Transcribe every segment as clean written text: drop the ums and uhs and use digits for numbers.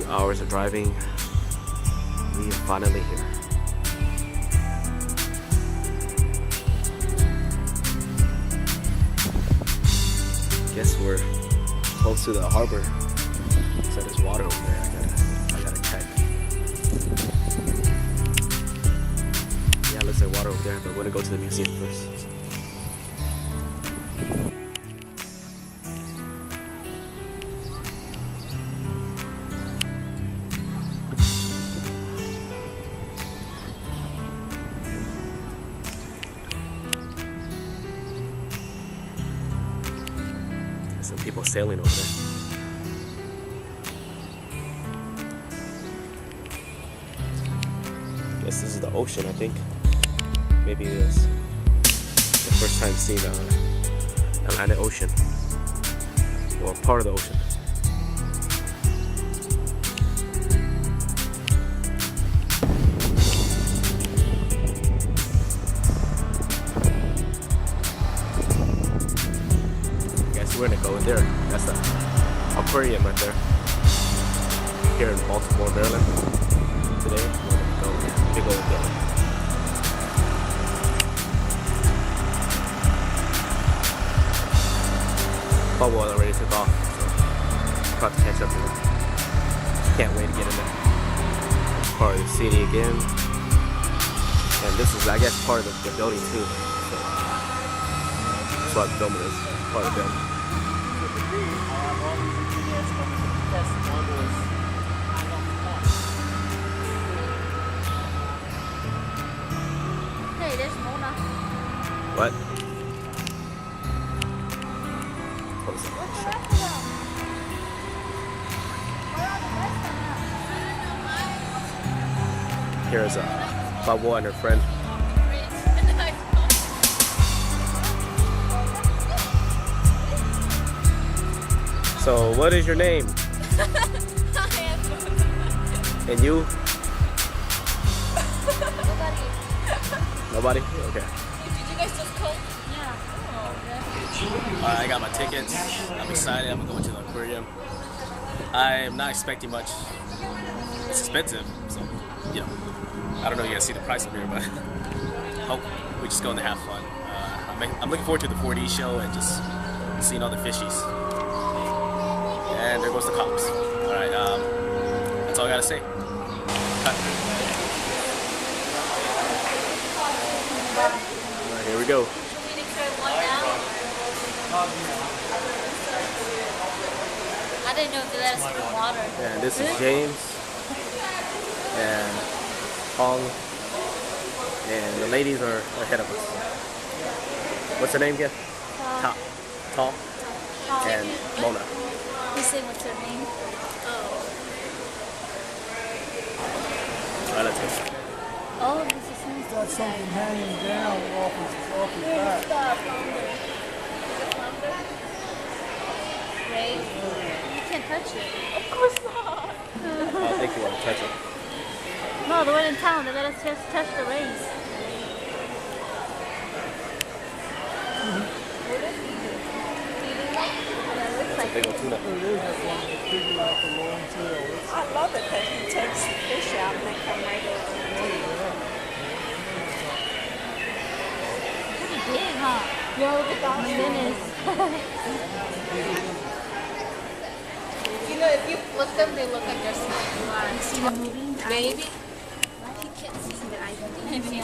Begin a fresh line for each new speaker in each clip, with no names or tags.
2 hours of driving. We are finally here. Guess we're close to the harbor. So there's water over there. I gotta check. Yeah, looks like water over there, but we're gonna go to the museum first. Some people sailing over there. Guess this is the ocean, I think. Maybe it is the first time seeing the Atlantic Ocean. Or part of the ocean. We're gonna go in there. That's the aquarium right there. Here in Baltimore, Maryland. Today, we're gonna go big old building. Bubble already took off, so about to catch up to them. Can't wait to get in there. Part of the city again. And this is, I guess, part of the building too. So, that's what the building is. Part of the building.
Hey, there's Mona.
What? Here's Bubble and her friend. So, what is your name? And you? Nobody? Okay.
Did you guys just come? Yeah. Oh,
I got my tickets. I'm excited. I'm going to the aquarium. I'm not expecting much. It's expensive, so you know. I don't know if you guys see the price up here, but hope we're just going to have fun. I'm looking forward to the 4D show and just seeing all the fishies. And there goes the cops. All right, that's all I gotta say. Cut. All right, here we go.
I didn't know if they let us drink water.
And this is James and Hmong, and the ladies are ahead of us. What's her name again? Ta and Mona.
You say what's her name?
All right, let's go.
Oh, this is his
Got something hanging down off his back.
Ray, you can't touch it.
Of course not.
I don't think you want to touch it.
No, the one in town, they let us just touch the rays.
Big old tuna.
I love it that he takes the fish out and they come right over.
Pretty big, huh?
Yeah, look at
Oh my
that.
goodness.
You know, if you flip them, they look like they're smiling.
See the movie?
Maybe.
He can't see the eyes. Maybe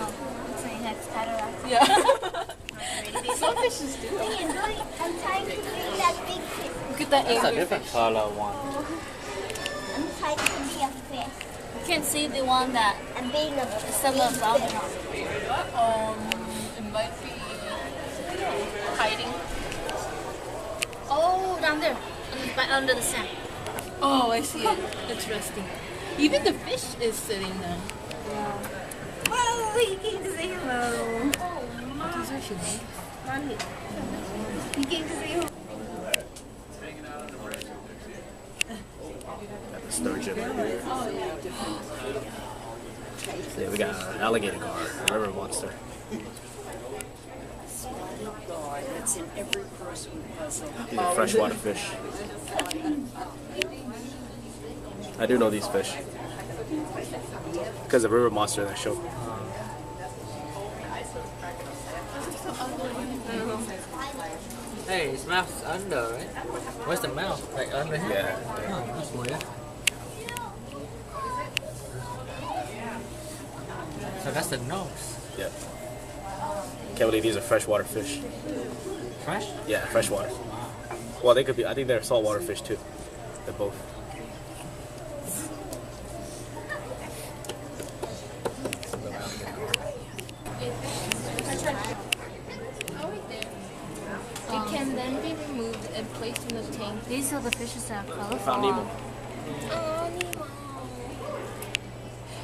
saying that's cataracts.
Yeah. Some fishes do.
I'm trying to bring that big fish.
Look at that
That's a
angry
different
fish.
color one.
I'm trying to be a fish.
You can't see the one that
I'm being a
some of them.
It might be hiding.
Oh, down there, under the sand.
Oh, I see it. It's resting. Even the fish is sitting there.
Oh, you came to say hello.
These are fish.
You came to say hello.
Got the sturgeon right here. Yeah, we got an alligator gar, a river monster.
It's in every person who has a
These are freshwater fish. I do know these fish. Because of River Monster, that show.
Hey, his mouth's under, right? Where's the mouth? Like under here?
Yeah.
Oh, that's weird. So that's the nose.
Yeah. Can't believe these are freshwater fish.
Fresh?
Yeah, freshwater. Well, they could be. I think they're saltwater fish too. They're both.
It can then be removed and placed in the tank.
These are the fishes that are colorful.
Found Nemo.
Oh, Nemo.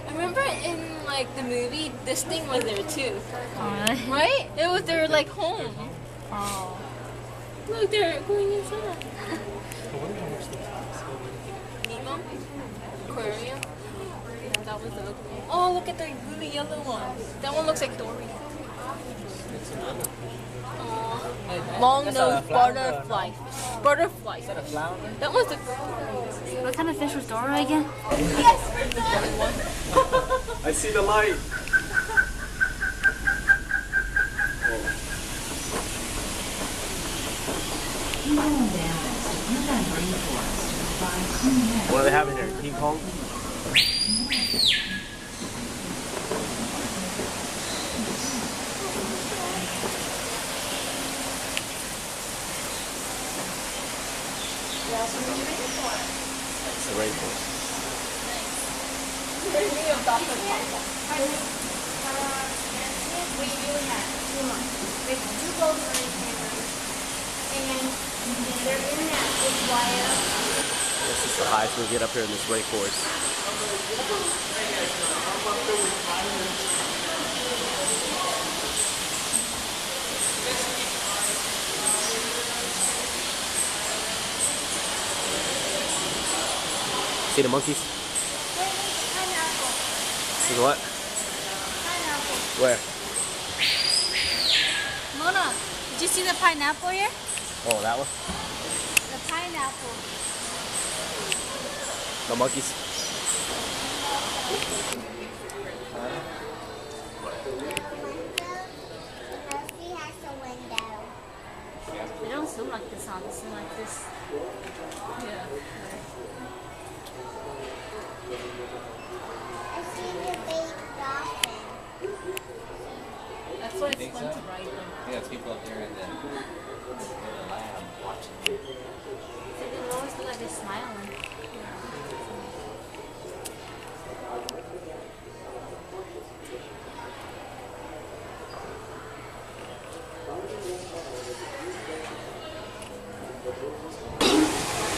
I remember in like the movie, this thing was there too.
Oh, really?
Right? It was their like home.
Oh.
Look, they're going inside. Nemo? Aquarium? That was the ugly one. Oh, look at the really yellow one. That one looks like Dory. Long nosed butterfly. Butterfly.
Is that a flower?
That was the.
What kind of fish was Dora again?
I see the light. What do they have in here? Hmong? It's the rainforest.
We do have 2 months. There's 2 boats on each river. And they're in that big wire.
This is the highest we'll get up here in this rainforest. See the monkeys?
Pineapple.
See the what?
Pineapple.
Where?
Mona, did you see the pineapple here?
Oh, that one?
The pineapple.
The monkeys?
They don't swim like this, huh? They swim like this.
Yeah.
I see the big dolphin.
That's why it's fun to ride them.
Yeah, it's people up there in the lab watching.
So they always look like they're smiling.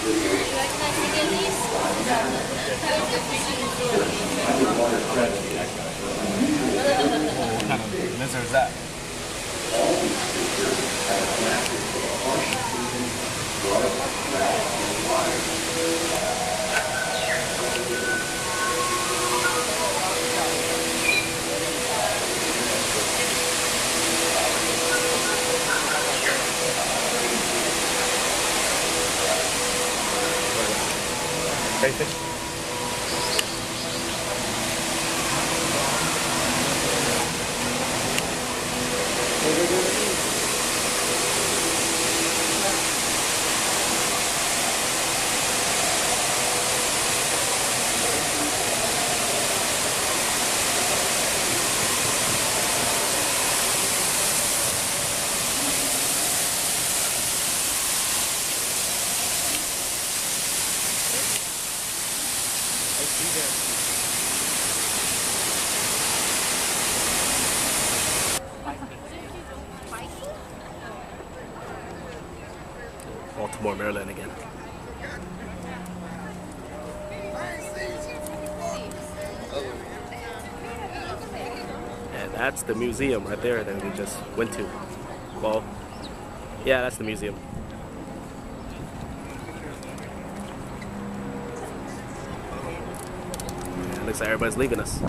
You recognize any of these?
What kind of lizard is that? Crayfish? Baltimore, Maryland again. And that's the museum right there that we just went to. Well, yeah, that's the museum. Yeah, looks like everybody's leaving us.